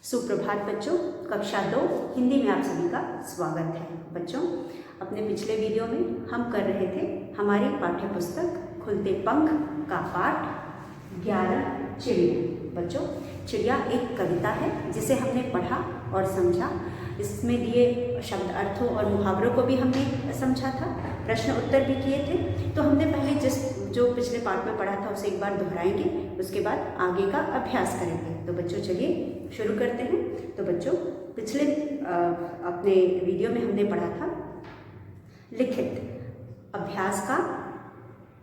सुप्रभात बच्चों, कक्षा 2 हिंदी में आप सभी का स्वागत है। बच्चों, अपने पिछले वीडियो में हम कर रहे थे हमारी पाठ्य पुस्तक खुलते पंख का पाठ 11 चिड़िया। बच्चों, चिड़िया एक कविता है जिसे हमने पढ़ा और समझा। इसमें दिए शब्द अर्थों और मुहावरों को भी हमने समझा था, प्रश्न उत्तर भी किए थे। तो हमने पहले जो पिछले पाठ में पढ़ा था उसे एक बार दोहराएंगे, उसके बाद आगे का अभ्यास करेंगे। तो बच्चों चलिए शुरू करते हैं। तो बच्चों, पिछले अपने वीडियो में हमने पढ़ा था लिखित अभ्यास का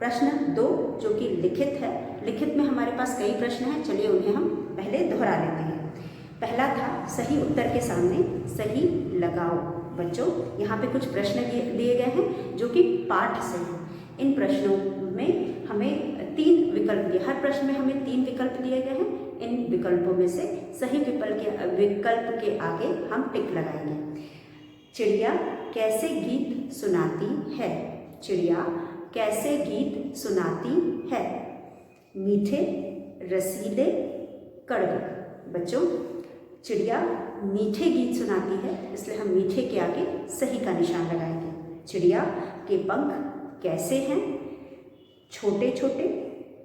प्रश्न 2 जो कि लिखित है। लिखित में हमारे पास कई प्रश्न हैं, चलिए उन्हें हम पहले दोहरा लेते हैं। पहला था सही उत्तर के सामने सही लगाओ। बच्चों, यहाँ पे कुछ प्रश्न दिए गए हैं जो कि पाठ से हैं। इन प्रश्नों में हमें 3 विकल्प दिए, हर प्रश्न में हमें 3 विकल्प दिए गए हैं। इन विकल्पों में से सही विकल्प के आगे हम टिक लगाएंगे। चिड़िया कैसे गीत सुनाती है? चिड़िया कैसे गीत सुनाती है? मीठे, रसीले, कड़वे। बच्चों, चिड़िया मीठे गीत सुनाती है, इसलिए हम मीठे के आगे सही का निशान लगाएंगे। चिड़िया के पंख कैसे हैं? छोटे छोटे,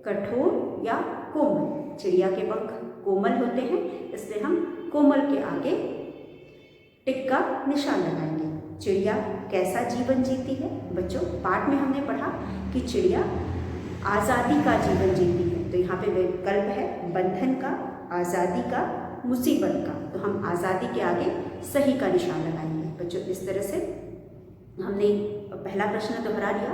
कठोर या कोमल? चिड़िया के पंख कोमल होते हैं, इसलिए हम कोमल के आगे टिक का निशान लगाएंगे। चिड़िया कैसा जीवन जीती है? बच्चों, पाठ में हमने पढ़ा कि चिड़िया आज़ादी का जीवन जीती है। तो यहाँ पे विकल्प है बंधन का, आज़ादी का, मुसीबत का। तो हम आज़ादी के आगे सही का निशान लगाएंगे। बच्चों, इस तरह से हमने पहला प्रश्न दोहरा लिया।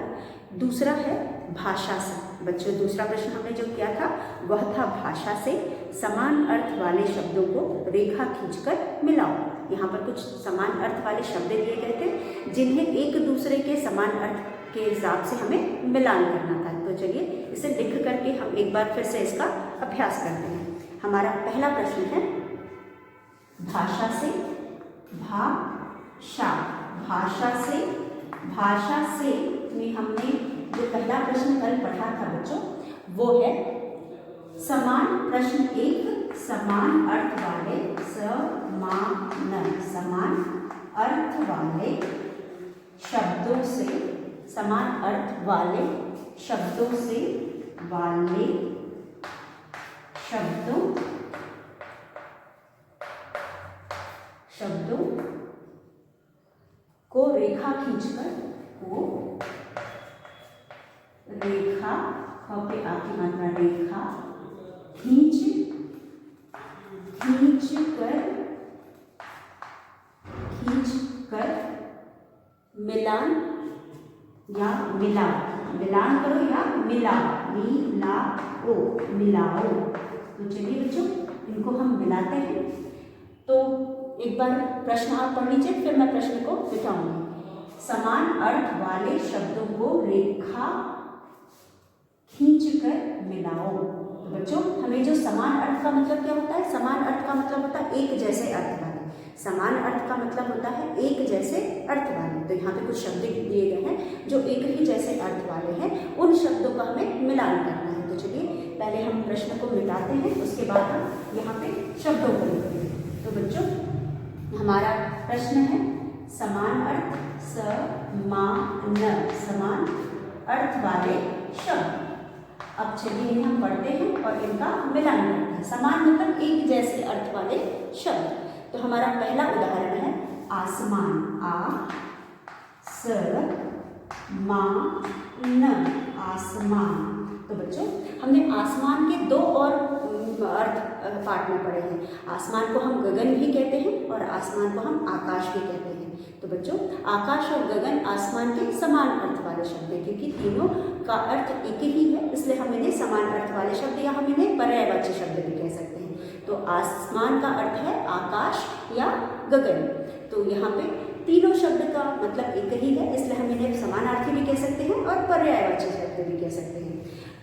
दूसरा है भाषा से। बच्चों, दूसरा प्रश्न हमने जो किया था वह था भाषा से समान अर्थ वाले शब्दों को रेखा खींचकर मिलाओ। यहाँ पर कुछ समान अर्थ वाले शब्द दिए गए थे जिन्हें एक दूसरे के समान अर्थ के हिसाब से हमें मिलान करना था। तो चलिए इसे लिख करके हम एक बार फिर से इसका अभ्यास करते हैं। हमारा पहला प्रश्न है भाषा से भाषा। भाषा से में हमने जो पहला प्रश्न कल पढ़ा था बच्चों, वो है समान प्रश्न 1 समान अर्थ वाले समान अर्थ वाले शब्दों से समान अर्थ वाले शब्दों से शब्दों को रेखा खींचकर रेखा पे आखिरी मात्रा रेखा खींच कर मिलान या मिलान करो या मिलाओ। तो चलिए बच्चों, इनको हम मिलाते हैं। तो एक बार प्रश्न आप पढ़ लीजिए, फिर मैं प्रश्न को मिटाऊंगी। समान अर्थ वाले शब्दों को रेखा खींचकर मिलाओ। तो बच्चों, हमें जो समान अर्थ का मतलब क्या होता है? समान अर्थ का मतलब होता है एक जैसे अर्थ वाले। समान अर्थ का मतलब होता है एक जैसे अर्थ वाले। तो यहाँ पे कुछ शब्द दिए गए हैं जो एक ही जैसे अर्थ वाले हैं, उन शब्दों का हमें मिलान करना है। तो चलिए पहले हम प्रश्न को मिटाते हैं, उसके बाद हम यहाँ पे शब्दों को लिखते हैं। तो बच्चों, हमारा प्रश्न है समान अर्थ समान अर्थ वाले शब्द। अब चलिए इन्हें हम पढ़ते हैं और इनका मिलान करते हैं। समान मतलब एक जैसे अर्थ वाले शब्द। तो हमारा पहला उदाहरण है आसमान। आसमान। तो बच्चों, हमने आसमान के 2 और अर्थ पाठ में पढ़े हैं। आसमान को हम गगन भी कहते हैं और आसमान को हम आकाश भी कहते हैं। तो बच्चों, आकाश और गगन आसमान के समान अर्थ वाले शब्द हैं, क्योंकि तीनों का अर्थ एक ही है, इसलिए हम इन्हें समान अर्थ वाले शब्द या हम इन्हें पर्यायवाची शब्द भी कह सकते हैं। तो आसमान का अर्थ है आकाश या गगन। तो यहाँ पे तीनों शब्द का मतलब एक ही है, इसलिए हम इन्हें समानार्थी भी कह सकते हैं और पर्यायवाची शब्द भी कह सकते हैं।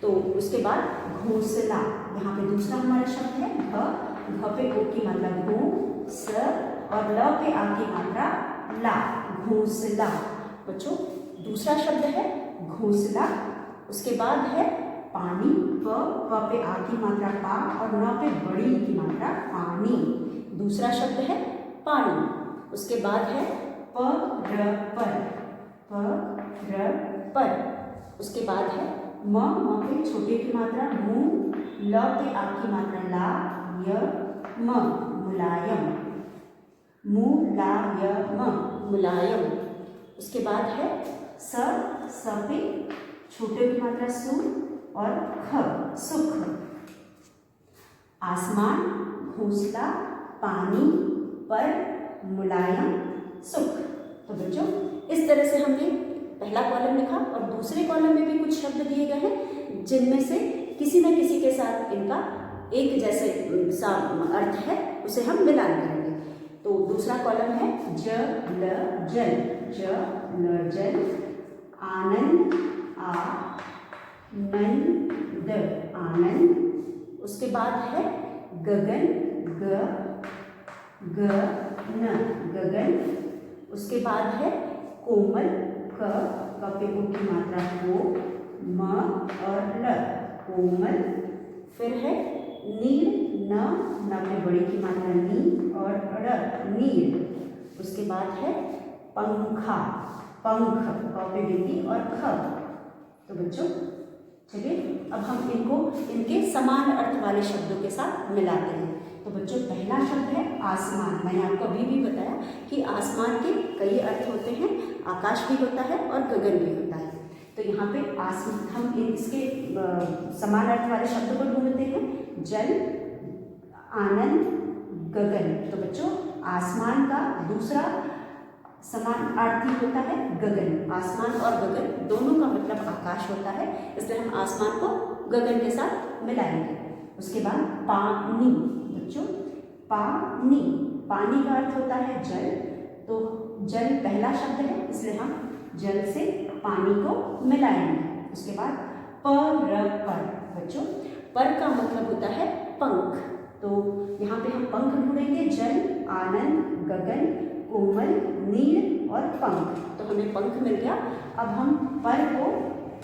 तो उसके बाद घोंसला। यहाँ पे दूसरा हमारा शब्द है घ पे ओ की मात्रा घू स और ल पे आ की मात्रा ला, घोंसला। बच्चों, दूसरा शब्द है घोंसला। उसके बाद है पानी, प पे आ की मात्रा पा और न पे बड़ी की मात्रा पानी। दूसरा शब्द है पानी, उसके बाद है पर, उसके बाद है म पे छोटे की मात्रा मु, ल पे आ की मात्रा ला, य म मुलायम, मुलायम। उसके बाद है स पे छोटे की मात्रा सु और ख सुख। आसमान, घोंसला, पानी, पर, मुलायम, सुख। तो बच्चों इस तरह से हमने पहला कॉलम लिखा और दूसरे कॉलम में भी कुछ शब्द दिए गए हैं जिनमें से किसी न किसी के साथ इनका एक जैसे सा अर्थ है, उसे हम मिलान करेंगे। तो दूसरा कॉलम है जल, आनंद, आनंद। उसके बाद है गगन, गगन। उसके बाद है कोमल, क पे उ की मात्रा को, म और ल, कोमल। फिर है नील, न पे बड़ी की मात्रा नी और ड़, नील। उसके बाद है पंखा, पंख, प पे बिंदी और ख। तो बच्चों चलिए अब हम इनको इनके समान अर्थ वाले शब्दों के साथ मिलाते हैं। तो बच्चों पहला शब्द है आसमान। मैंने आपको अभी भी बताया कि आसमान के कई अर्थ होते हैं, आकाश भी होता है और गगन भी होता है। तो यहाँ पे आसमान, हम इसके समान अर्थ वाले शब्द को ढूंढते हैं, जल, आनंद, गगन। तो बच्चों आसमान का दूसरा समान अर्थी होता है गगन। आसमान और गगन दोनों का मतलब आकाश होता है, इसलिए हम आसमान को गगन के साथ मिलाएंगे। उसके बाद पानी, बच्चों पानी, पानी का अर्थ होता है जल। तो जल पहला शब्द है, इसलिए हम जल से पानी को मिलाएंगे। उसके बाद पर, बच्चों पर का मतलब होता है पंख। तो यहाँ पे हम पंख ढूंढेंगे, जल, आनंद, गगन, कोमल, नील और पंख। तो हमें पंख मिल गया। अब हम पर को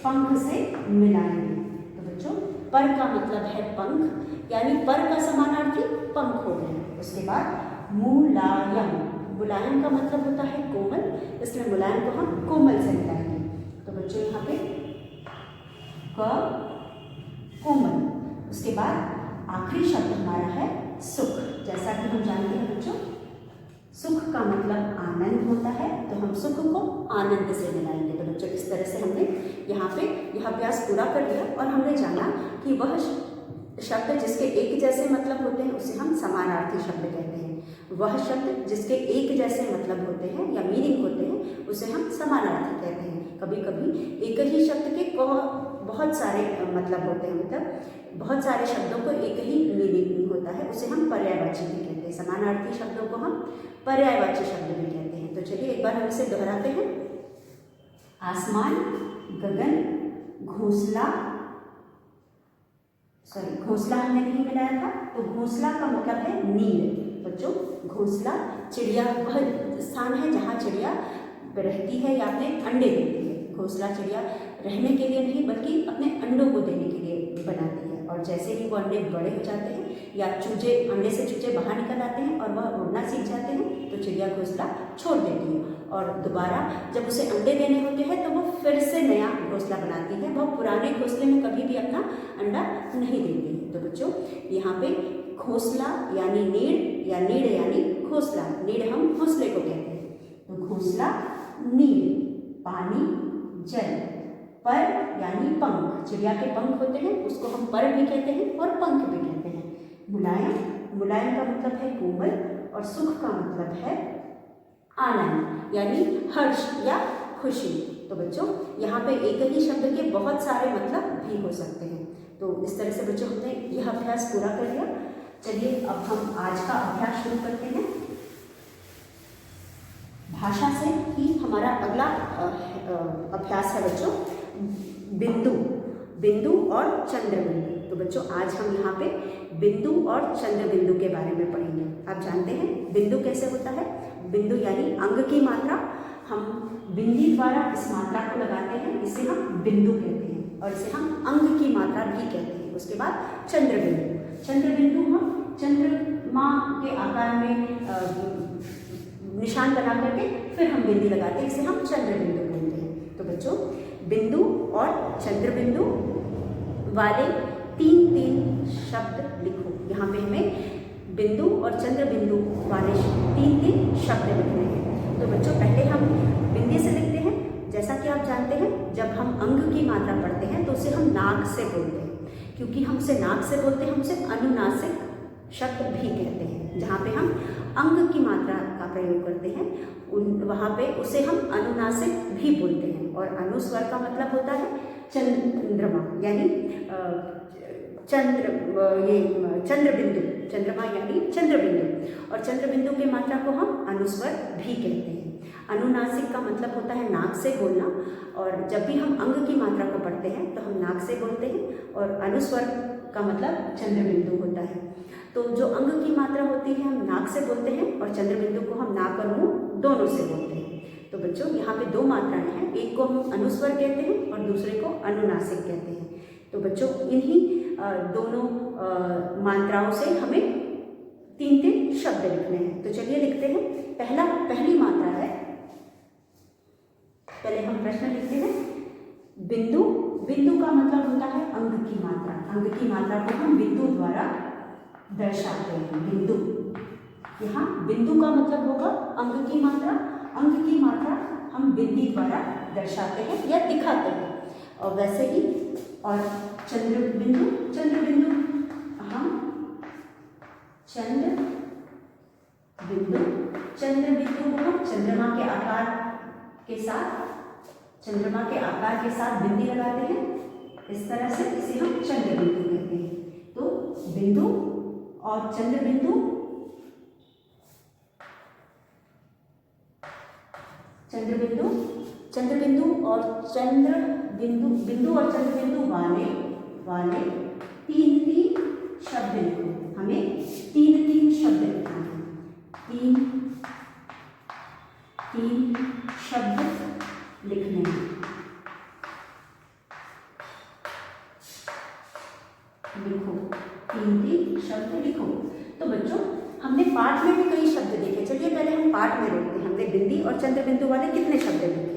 पंख से मिलाएंगे। तो बच्चों पर का मतलब है पंख, यानी पर का समानार्थी पंख हो गया। उसके बाद मुलायम, मुलायम का मतलब होता है कोमल, इसलिए मुलायम को हम कोमल से मिलाएंगे। तो बच्चों यहाँ पे कोमल। उसके बाद आखिरी शब्द हमारा है सुख। जैसा कि हम जानते हैं बच्चों सुख का मतलब आनंद होता है, तो हम सुख को आनंद से मिलाएंगे। तो बच्चों इस तरह से हमने यहाँ पे यह अभ्यास पूरा कर लिया और हमने जाना कि वह शब्द जिसके एक जैसे मतलब होते हैं उसे हम समानार्थी शब्द कहते हैं। वह शब्द जिसके एक जैसे मतलब होते हैं या मीनिंग होते हैं उसे हम समानार्थी कहते हैं। कभी कभी एक ही शब्द के बहुत सारे मतलब होते हैं, मतलब बहुत सारे शब्दों को एक ही मीनिंग होता है, उसे हम पर्यायवाची भी कहते हैं। समानार्थी शब्दों को हम पर्यायवाची शब्द भी कहते हैं। तो चलिए एक बार हम इसे दोहराते हैं। आसमान, गगन, घोंसला, घोंसला हमने नहीं मिलाया था, तो घोंसला का मतलब है नील। बच्चों घोंसला चिड़िया वह स्थान है जहाँ चिड़िया रहती है या अपने अंडे देती है। घोंसला चिड़िया रहने के लिए नहीं बल्कि अपने अंडों को देने के लिए बनाती है, और जैसे ही वो अंडे बड़े हो जाते हैं या चूजे अंडे से चूजे बाहर निकल आते हैं और वह उड़ना सीख जाते हैं तो चिड़िया घोंसला छोड़ देती है, और दोबारा जब उसे अंडे देने होते हैं तो वो फिर से नया घोंसला बनाती है। वह पुराने घोंसले में कभी भी अपना अंडा नहीं देती है। तो बच्चों यहाँ पे घोंसला यानी नीड़ या नीड़ यानी घोंसला, नीड़ हम घोंसले को कहते हैं। तो घोंसला, नीड़, पानी, जल, पर यानी पंख, चिड़िया के पंख होते हैं उसको हम पर भी कहते हैं और पंख भी कहते हैं। मुलायम, मुलायम का मतलब है कोमल, और सुख का मतलब है आनंद यानी हर्ष या खुशी। तो बच्चों यहाँ पे एक ही शब्द के बहुत सारे मतलब भी हो सकते हैं। तो इस तरह से बच्चों हमने यह अभ्यास पूरा कर लिया। चलिए अब हम आज का अभ्यास शुरू करते हैं। भाषा से ही हमारा अगला अभ्यास है बच्चों बिंदु, बिंदु और चंद्र बिंदु। तो बच्चों आज हम यहाँ पे बिंदु और चंद्र बिंदु के बारे में पढ़ेंगे। आप जानते हैं बिंदु कैसे होता है। बिंदु यानी अंग की मात्रा, हम बिंदी द्वारा इस मात्रा को लगाते हैं, इसे हम बिंदु कहते हैं, और इसे हम अंग की मात्रा भी कहते हैं। उसके बाद चंद्र बिंदु, चंद्र बिंदु हम चंद्र चंद्रमा के आकार में निशान बना करके फिर हम बिंदी लगाते हैं, इसे हम चंद्र बिंदु बोलते हैं। तो बच्चों, बिंदु और चंद्र बिंदु वाले 3 शब्द लिखो। यहाँ पे हमें बिंदु और चंद्र बिंदु वाले 3 शब्द लिखने हैं। तो बच्चों, पहले हम बिंदी से लिखते हैं। जैसा कि आप जानते हैं, जब हम अंग की मात्रा पढ़ते हैं तो उसे हम नाक से बोलते हैं। क्योंकि हम उसे नाक से बोलते हैं, हम उसे अनुनासिक शब्द भी कहते हैं। जहाँ पे हम अंग की मात्रा का प्रयोग करते हैं वहाँ पे उसे हम अनुनासिक भी बोलते हैं। और अनुस्वर का मतलब होता है चंद्रमा, यानी चंद्र बिंदु, चंद्रमा यानी चंद्र बिंदु। और चंद्र बिंदु की मात्रा को हम अनुस्वर भी कहते हैं। अनुनासिक का मतलब होता है नाक से बोलना, और जब भी हम अंग की मात्रा को पढ़ते हैं तो हम नाक से बोलते हैं, और अनुस्वर का मतलब चंद्र बिंदु होता है। तो जो अंग की मात्रा होती है हम नाक से बोलते हैं, और चंद्र बिंदु को हम नाक और मुंह दोनों से बोलते हैं। तो बच्चों, यहाँ पे 2 मात्राएं हैं, एक को हम अनुस्वर कहते हैं और दूसरे को अनुनासिक कहते हैं। तो बच्चों, इन्हीं दोनों मात्राओं से हमें 3 शब्द लिखने हैं। तो चलिए लिखते हैं। पहली मात्रा है, पहले हम प्रश्न लिखते हैं। बिंदु। बिंदु का मतलब होता है अंग की मात्रा। अंग की मात्रा को हम बिंदु द्वारा दर्शाते हैं। बिंदु, यहाँ बिंदु का मतलब होगा अंग की मात्रा। अंग की मात्रा हम बिंदी द्वारा दर्शाते हैं या दिखाते हैं। और वैसे ही और चंद्र बिंदु हम चंद्र बिंदु को हम चंद्रमा के आकार के साथ बिंदी लगाते हैं। इस तरह से इसे हम चंद्र बिंदु कहते हैं। तो बिंदु और चंद्र बिंदु, बिंदु और चंद्र बिंदु वाले 3 शब्द लिखो। हमें 3 शब्द लिखना है। 3 शब्द लिखने हैं। लिखो, 3 शब्द लिखो। तो बच्चों, हमने पाठ में भी कई शब्द देखे। चलिए पहले हम पाठ में देखते हैं, हमने बिंदी और चंद्र बिंदु वाले कितने शब्द लिखे हैं।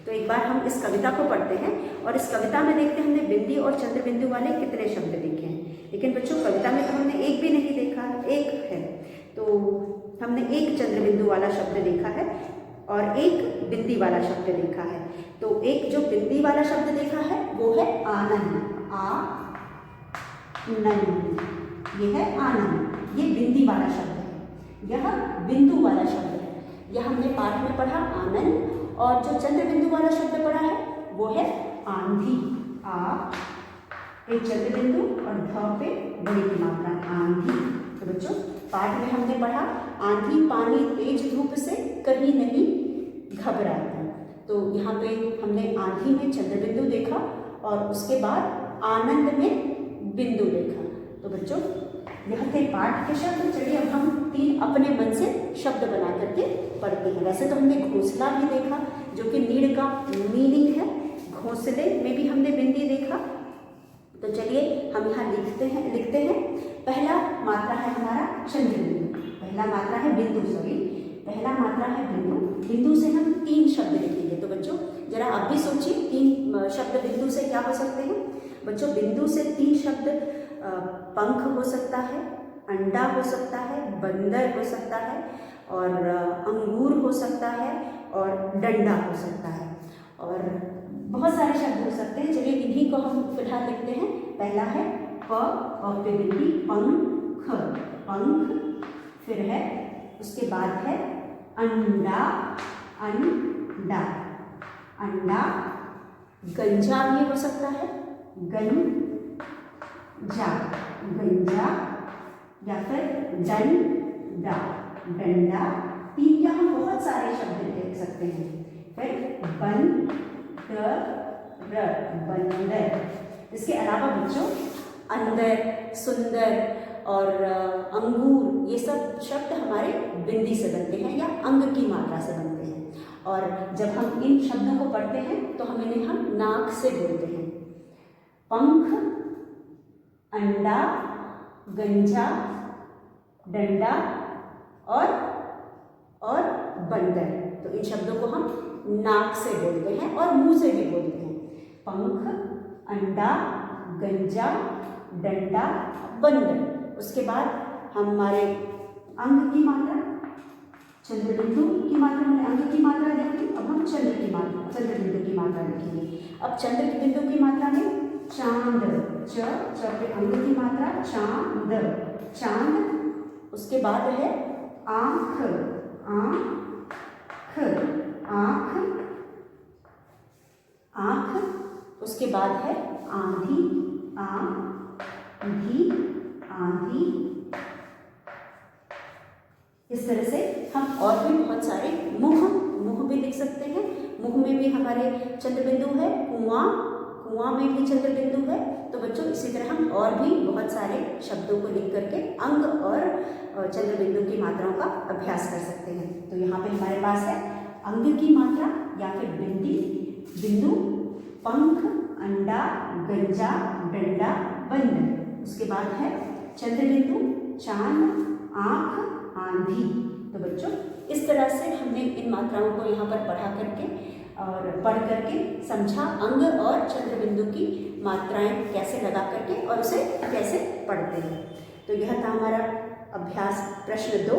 तो एक बार हम इस कविता को पढ़ते हैं और इस कविता में देखते हैं हमने बिंदी और चंद्र बिंदु वाले कितने शब्द लिखे हैं। लेकिन बच्चों, कविता में तो हमने एक भी नहीं देखा, एक है। तो हमने एक चंद्र बिंदु वाला शब्द देखा है और एक बिंदी वाला शब्द देखा है। तो एक जो बिंदी वाला शब्द देखा है वो है आनंद। ये है आनंद, ये बिंदी वाला शब्द है। यह बिंदु वाला शब्द है। यह हमने पाठ में पढ़ा आनंद। और जो चंद्र बिंदु वाला शब्द पढ़ा है वो है आंधी। एक चंद्र बिंदु और ध पे बड़ी की मात्रा आंधी। तो बच्चों, पाठ में हमने पढ़ा आंधी पानी तेज धूप से कहीं नहीं घबराती। तो यहाँ पे हमने आंधी में चंद्र बिंदु देखा और उसके बाद आनंद में बिंदु देखा। तो बच्चों, यह थे पाठ के शब्द। चलिए अब हम 3 अपने मन से शब्द बना करके पढ़ते हैं। वैसे तो हमने घोंसला भी देखा, जो कि नीड़ का मीनिंग है। घोंसले में भी हमने बिंदी देखा। तो चलिए हम यहाँ लिखते हैं। पहला मात्रा है हमारा चंद्र बिंदु। पहला मात्रा है बिंदु। बिंदु से हम 3 शब्द लिखेंगे। तो बच्चों, जरा आप भी सोचिए 3 शब्द बिंदु से क्या हो सकते हैं। बच्चों, बिंदु से 3 शब्द पंख हो सकता है, अंडा हो सकता है, बंदर हो सकता है, और अंगूर हो सकता है, और डंडा हो सकता है, और बहुत सारे शब्द हो सकते हैं। चलिए इन्हीं को हम फिलहाल लिखते हैं। पहला है प पे बिंदी, पंख। फिर है, उसके बाद है अंडा। गंजा भी हो सकता है, गंजा, या फिर डंडा। 3 का हम बहुत सारे शब्द लिख सकते हैं। फिर बंदर। इसके अलावा बच्चों अंदर, सुंदर और अंगूर, ये सब शब्द हमारे बिंदी से बनते हैं या अंग की मात्रा से बनते हैं। और जब हम इन शब्दों को पढ़ते हैं तो हम इन्हें नाक से बोलते हैं। पंख, अंडा, गंजा डंडा और बंदर। तो इन शब्दों को हम नाक से बोलते हैं और मुंह से भी बोलते हैं। पंख, अंडा, गंजा, डंडा, बंदर। उसके बाद हमारे अंग की मात्रा, चंद्रबिंदु की मात्रा, हमने अंग की मात्रा देखी, अब हम चंद्रबिंदु की मात्रा लिखेंगे। अब चंद्रबिंदु की मात्रा में चांद, च पे अंग की मात्रा चांद, चांद। उसके बाद है आंख, आंख, आंख। उसके बाद है आंधी, आंधी, आंधी। इस तरह से हम और भी बहुत सारे मुंह भी लिख सकते हैं। मुंह में भी हमारे चंद्रबिंदु है। कुआं में भी चंद्रबिंदु है। तो बच्चों इसी तरह हम और भी बहुत सारे शब्दों को लिख करके अंग और चंद्रबिंदु की मात्राओं का अभ्यास कर सकते हैं। तो यहाँ पे हमारे पास है अंग की मात्रा या फिर बिंदु, पंख, अंडा, गंजा, डंडा, बंदर। उसके बाद है चंद्रबिंदु, चांद, आंख, आंधी। तो बच्चों इस तरह से हमने इन मात्राओं को यहाँ पर पढ़ करके समझा अंग और चंद्रबिंदु की मात्राएं कैसे लगा करके और उसे कैसे पढ़ते हैं। तो यह था हमारा अभ्यास प्रश्न 2।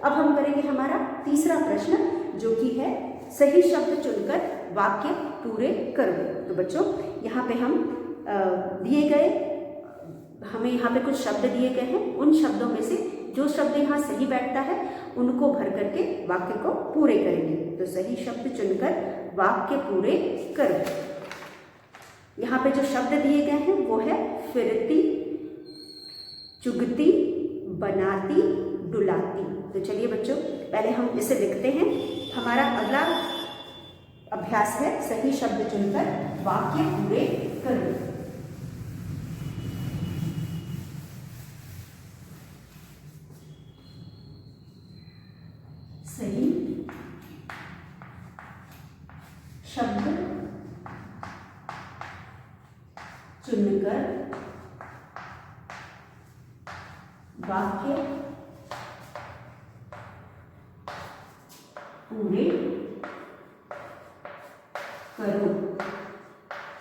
अब हम करेंगे हमारा तीसरा प्रश्न, जो कि है सही शब्द चुनकर वाक्य पूरे करो। तो बच्चों यहाँ पे हमें यहाँ पे कुछ शब्द दिए गए हैं। उन शब्दों में से जो शब्द यहाँ सही बैठता है उनको भर करके वाक्य को पूरे करेंगे। तो सही शब्द चुनकर वाक्य पूरे करो। यहाँ पे जो शब्द दिए गए हैं वो है फिरती, चुगती, बनाती, डुलाती। तो चलिए बच्चों पहले हम इसे लिखते हैं। हमारा अगला अभ्यास है सही शब्द चुनकर वाक्य पूरे करो। सही शब्द चुनकर वाक्य पूरे करो।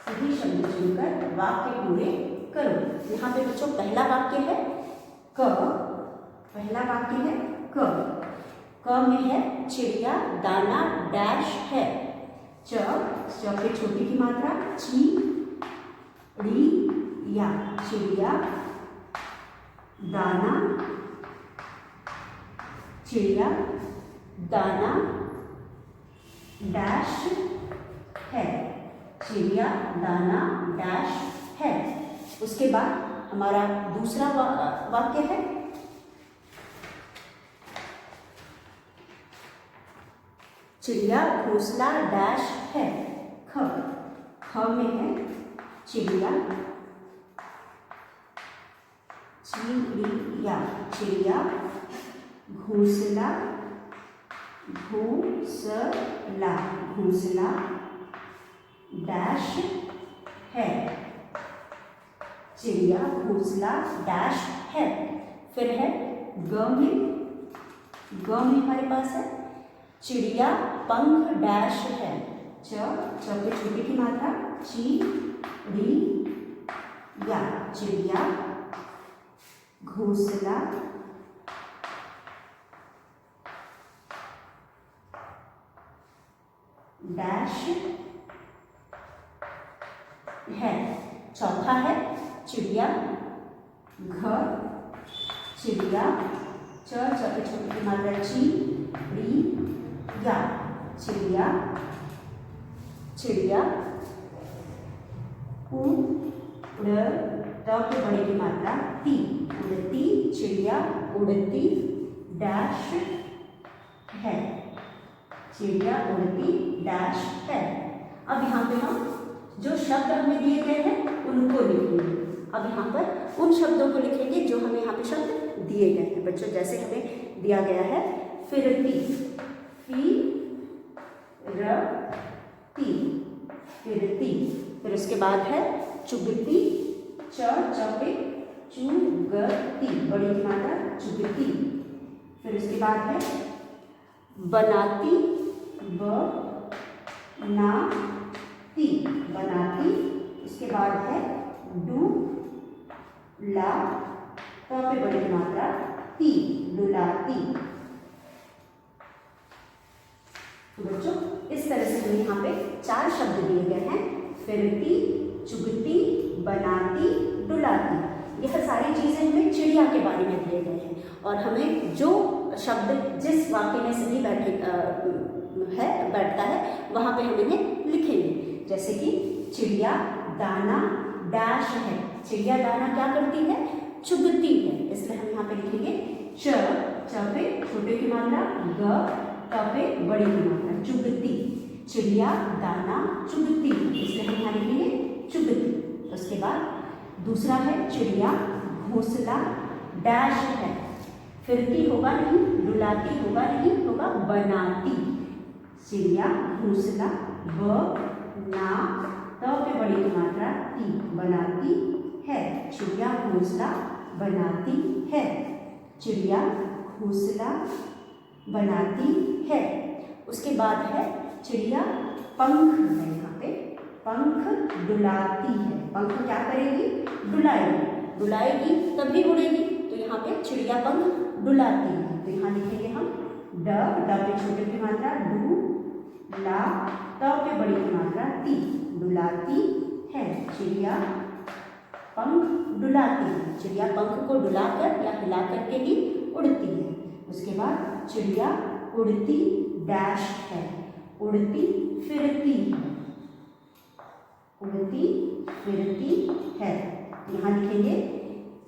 सही शब्द चुनकर वाक्य पूरे करो। यहाँ पे बच्चों पहला वाक्य है क में है चिड़िया दाना डैश है। च पे छोटी की मात्रा चिड़िया, चिड़िया दाना, चिड़िया दाना डैश है, चिड़िया दाना डैश है। उसके बाद हमारा दूसरा वाक्य है चिड़िया घोंसला डैश है। ख में है चिड़िया, चिड़िया घोंसला, घोंसला डैश है, चिड़िया घोंसला डैश है। फिर है ग में हमारे पास है चिड़िया पंख डैश है। च पे छोटी की मात्रा चिड़िया, चिड़िया घोंसला डैश है। चौथा है चिड़िया चिड़िया च पे छोटी की मात्रा चिड़िया, चिड़िया, चिड़िया पे बड़ी की मात्रा ती, उड़ती, चिड़िया उड़ती डैश है, चिड़िया उड़ती डैश है। अब यहाँ पे हम जो शब्द हमें दिए गए हैं उनको लिखेंगे। अब यहाँ पर उन शब्दों को लिखेंगे जो हमें यहाँ पे शब्द दिए गए हैं। बच्चों जैसे हमें दिया गया है फिरती, फिरती। फिर उसके बाद है चुगती, च पे चुगती, बड़ी की मात्रा चुगती। फिर उसके बाद है बनाती, बनाती, बनाती। उसके बाद है डुला, तो पे बड़ी की मात्रा ती, डुलाती। तो बच्चों इस तरह से हमें यहाँ पे 4 शब्द दिए गए हैं, फिरती, चुगती, बनाती, डुलाती। यह सारी चीजें हमें चिड़िया के बारे में दिए गए हैं और हमें जो शब्द जिस वाक्य में सही बैठता है वहाँ पे हम इन्हें लिखेंगे। जैसे कि चिड़िया दाना डैश है, चिड़िया दाना क्या करती है, चुगती है, इसलिए हम यहाँ पे लिखेंगे च पे छोटे की मात्रा, ग पे बड़ी की मात्रा, चुगती। चिड़िया दाना चुगती, इसलिए हम यहाँ लिखेंगे चुगती। उसके बाद दूसरा है चिड़िया घोंसला डैश है, फिरती होगा नहीं, डुलाती होगा नहीं, होगा बनाती। चिड़िया घोंसला बना, तो पे बड़ी की मात्रा ती, बनाती है। चिड़िया घोंसला बनाती है, चिड़िया घोंसला बनाती है। उसके बाद है चिड़िया पंख है, यहाँ पे पंख डुलाती है, पंख क्या करेगी, डुलाएगी, डुलाएगी तभी उड़ेगी, तो यहाँ पे चिड़िया पंख डुलाती है। तो यहाँ लिखेंगे हम ड पे छोटे की मात्रा डू ला, पे बड़ी की मात्रा ती, डुलाती है। चिड़िया पंख डुलाती है, चिड़िया पंख को डुलाकर या हिला करके ही उड़ती है। उसके बाद चिड़िया उड़ती डैश है, उड़ती फिरती है, उड़ती फिरती है। यहाँ लिखेंगे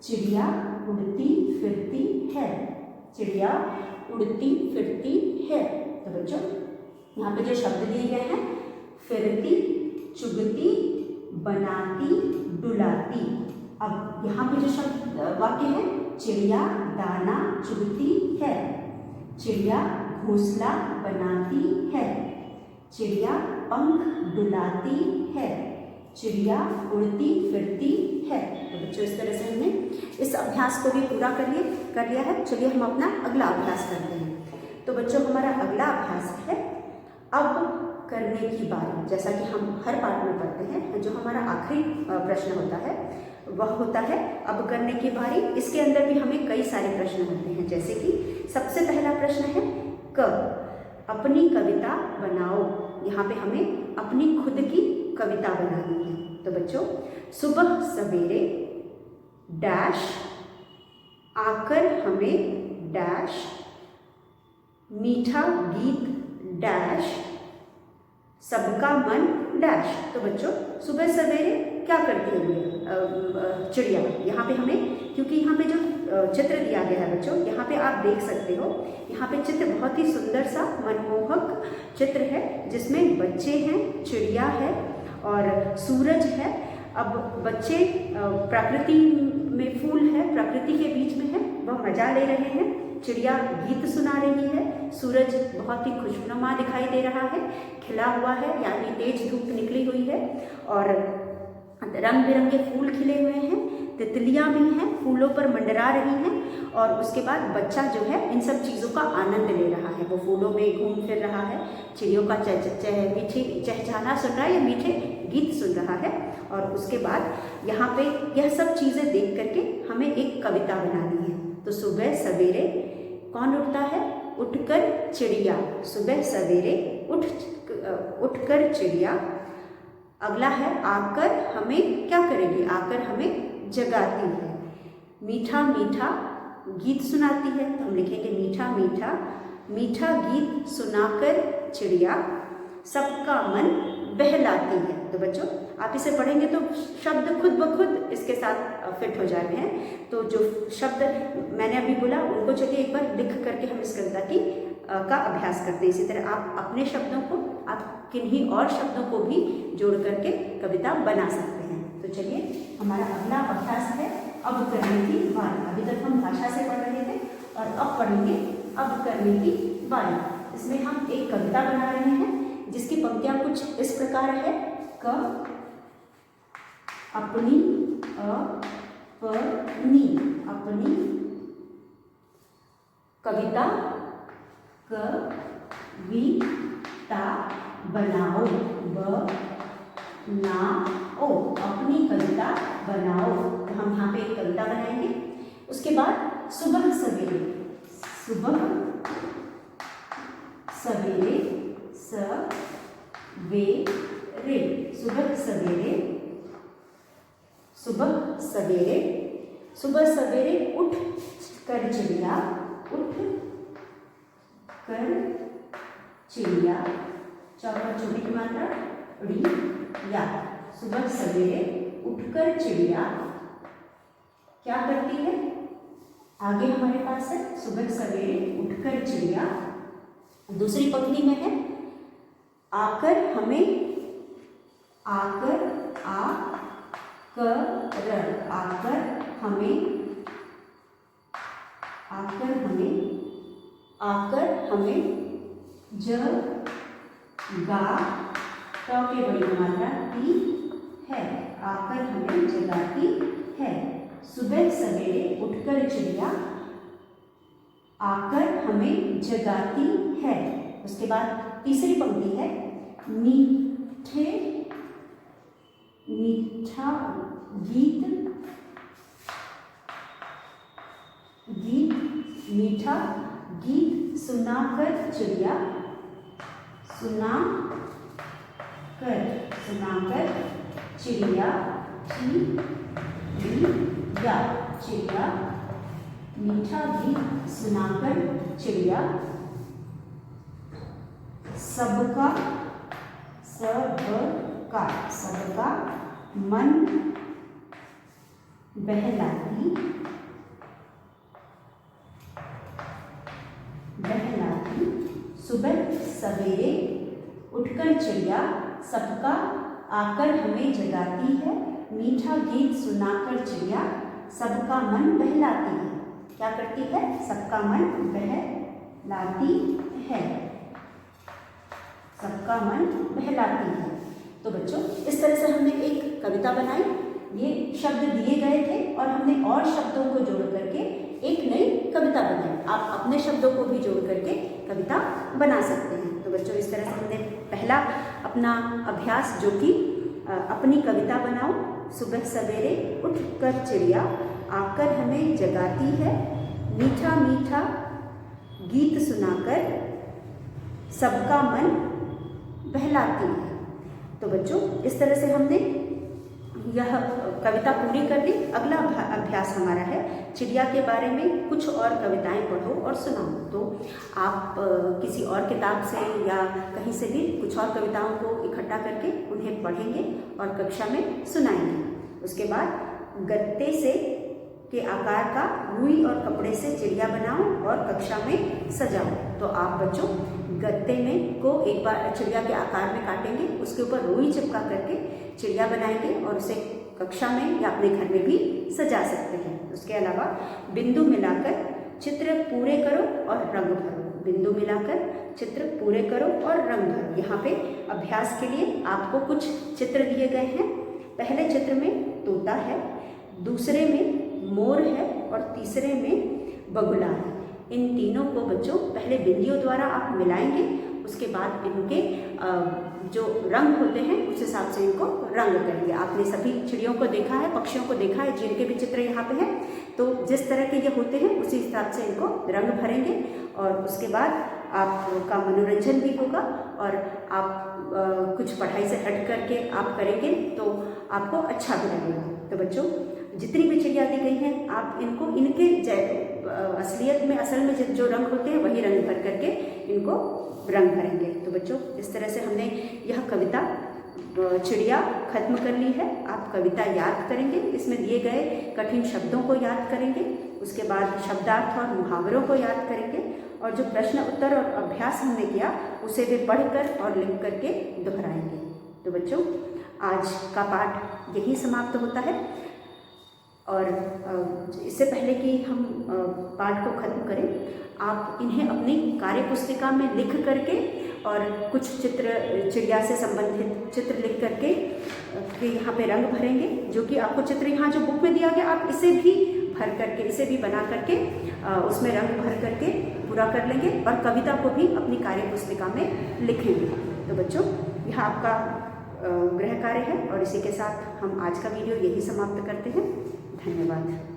चिड़िया उड़ती फिरती है, चिड़िया उड़ती फिरती है। तो बच्चों यहाँ पे जो शब्द दिए गए हैं, फिरती, चुगती, बनाती, डुलाती। अब यहाँ पे जो शब्द वाक्य है, चिड़िया दाना चुगती है, चिड़िया घोंसला बनाती है, चिड़िया पंख डुलाती है, चिड़िया उड़ती फिरती है। तो बच्चों इस तरह से हमने इस अभ्यास को भी पूरा कर लिया है। चलिए हम अपना अगला अभ्यास करते हैं। तो बच्चों हमारा अगला अभ्यास है अब करने की बारी। जैसा कि हम हर पाठ में पढ़ते हैं, जो हमारा आखिरी प्रश्न होता है वह होता है अब करने की बारी। इसके अंदर भी हमें कई सारे प्रश्न होते हैं। जैसे कि सबसे पहला प्रश्न है क, अपनी कविता बनाओ। यहाँ पे हमें अपनी खुद की कविता बनानी है। तो बच्चों सुबह सवेरे डैश आकर हमें डैश मीठा गीत डैश सबका मन डैश। तो बच्चों सुबह सवेरे क्या करती है चिड़िया। यहाँ पे हमें, क्योंकि यहाँ पे जो चित्र दिया गया है बच्चों, यहाँ पे आप देख सकते हो, यहाँ पे चित्र बहुत ही सुंदर सा मनमोहक चित्र है, जिसमें बच्चे हैं, चिड़िया है और सूरज है। अब बच्चे प्रकृति में फूल है, प्रकृति के बीच में है, वह मजा ले रहे हैं, चिड़िया गीत सुना रही है, सूरज बहुत ही खुशनुमा दिखाई दे रहा है, खिला हुआ है, यानी तेज धूप निकली हुई है और रंग बिरंगे फूल खिले हुए हैं, तितलियां भी हैं, फूलों पर मंडरा रही हैं। और उसके बाद बच्चा जो है इन सब चीज़ों का आनंद ले रहा है, वो फूलों में घूम फिर रहा है, चिड़ियों का मीठी चहचहाना सुन रहा है या मीठे गीत सुन रहा है। और उसके बाद यहाँ पे यह सब चीज़ें देख करके हमें एक कविता बनानी है। तो सुबह सवेरे कौन उठता है, उठकर चिड़िया, सुबह सवेरे उठकर चिड़िया। अगला है आकर हमें क्या करेगी, आकर हमें जगाती है, मीठा मीठा गीत सुनाती है। तो हम लिखेंगे मीठा मीठा मीठा गीत सुनाकर चिड़िया सबका मन बहलाती है। तो बच्चों आप इसे पढ़ेंगे तो शब्द खुद ब खुद इसके साथ फिट हो जाते हैं। तो जो शब्द मैंने अभी बोला उनको चलिए एक बार लिख करके हम इस कविता की का अभ्यास करते हैं। इसी तरह आप अपने शब्दों को, आप किन्हीं और शब्दों को भी जोड़ करके कविता बना सकते हैं। तो चलिए हमारा अगला अभ्यास है अब करने की बारी। अभी तक हम भाषा से पढ़ रहे थे और अब पढ़ेंगे अब करने की बारी। इसमें हम एक कविता बना रहे हैं जिसकी पंक्तियां कुछ इस प्रकार है। क अपनी अपनी कविता बनाओ, अपनी कविता बनाओ। तो हम यहाँ पे एक कविता बनाएंगे। उसके बाद सुबह सवेरे, सुबह सवेरे, सुबह सवेरे, सुबह सवेरे, सुबह सवेरे उठ कर चिड़िया, उठ कर चिड़िया, चौपर छोटी की मात्रा ड़ी या। सुबह सवेरे उठकर चिड़िया क्या करती है? आगे हमारे पास है सुबह सवेरे उठकर चिड़िया। दूसरी पंक्ति में है आकर हमें, आकर हमें जगा, तो के बड़ी मात्रा ती है, आकर हमें जगाती है। सुबह सवेरे उठकर चिड़िया आकर हमें जगाती है। उसके बाद तीसरी पंक्ति है मीठा गीत सुनाकर चिड़िया, सुनाकर चिड़िया मीठा गीत सुनाकर चिड़िया सबका मन बहलाती सुबह सवेरे उठकर चिड़िया सबका आकर हमें जगाती है, मीठा गीत सुनाकर चिड़िया सबका मन बहलाती है। क्या करती है? सबका मन बहलाती है, सबका मन बहलाती है। तो बच्चों इस तरह से हमने एक कविता बनाई। ये शब्द दिए गए थे और हमने और शब्दों को जोड़ करके एक नई कविता बनाई। आप अपने शब्दों को भी जोड़ करके कविता बना सकते हैं। तो बच्चों इस तरह से हमने पहला अपना अभ्यास जो कि अपनी कविता बनाओ, सुबह सवेरे उठकर चिड़िया आकर हमें जगाती है, मीठा मीठा गीत सुनाकर सबका मन बहलाती है। तो बच्चों इस तरह से हमने यह कविता पूरी कर ली। अगला अभ्यास हमारा है चिड़िया के बारे में कुछ और कविताएं पढ़ो और सुनाओ। तो आप किसी और किताब से या कहीं से भी कुछ और कविताओं को इकट्ठा करके उन्हें पढ़ेंगे और कक्षा में सुनाएंगे। उसके बाद गत्ते से के आकार का रुई और कपड़े से चिड़िया बनाओ और कक्षा में सजाओ। तो आप बच्चों गत्ते में को एक बार चिड़िया के आकार में काटेंगे, उसके ऊपर रुई चिपका करके चिड़िया बनाएंगे और उसे कक्षा में या अपने घर में भी सजा सकते हैं। उसके अलावा बिंदु मिलाकर चित्र पूरे करो और रंग भरो, बिंदु मिलाकर चित्र पूरे करो और रंग भरो। यहाँ पे अभ्यास के लिए आपको कुछ चित्र दिए गए हैं। पहले चित्र में तोता है, दूसरे में मोर है और तीसरे में बगुला है। इन तीनों को बच्चों पहले बिंदियों द्वारा आप मिलाएंगे, उसके बाद इनके जो रंग होते हैं उस हिसाब से इनको रंग करेंगे। आपने सभी चिड़ियों को देखा है, पक्षियों को देखा है, जिनके भी चित्र यहाँ पे हैं। तो जिस तरह के ये होते हैं उसी हिसाब से इनको रंग भरेंगे और उसके बाद आपका मनोरंजन भी होगा और आप कुछ पढ़ाई से हट करके आप करेंगे तो आपको अच्छा भी लगेगा। तो बच्चों जितनी भी चिड़िया दी गई हैं आप इनको इनके असलियत में असल में जो रंग होते हैं वही रंग भर करके इनको रंग भरेंगे। तो बच्चों इस तरह से हमने यह कविता चिड़िया खत्म कर ली है। आप कविता याद करेंगे, इसमें दिए गए कठिन शब्दों को याद करेंगे, उसके बाद शब्दार्थ और मुहावरों को याद करेंगे और जो प्रश्न उत्तर और अभ्यास हमने किया उसे भी पढ़कर और लिख करके दोहराएंगे। तो बच्चों आज का पाठ यही समाप्त होता है और इससे पहले कि हम पाठ को ख़त्म करें आप इन्हें अपनी कार्य पुस्तिका में लिख करके और कुछ चित्र चिड़िया से संबंधित चित्र लिख करके कि यहाँ पे रंग भरेंगे, जो कि आपको चित्र यहाँ जो बुक में दिया गया आप इसे भी भर करके, इसे भी बना करके उसमें रंग भर करके पूरा कर लेंगे और कविता को भी अपनी कार्य पुस्तिका में लिखेंगे। तो बच्चों, यह आपका गृह कार्य है और इसी के साथ हम आज का वीडियो यही समाप्त करते हैं। धन्यवाद।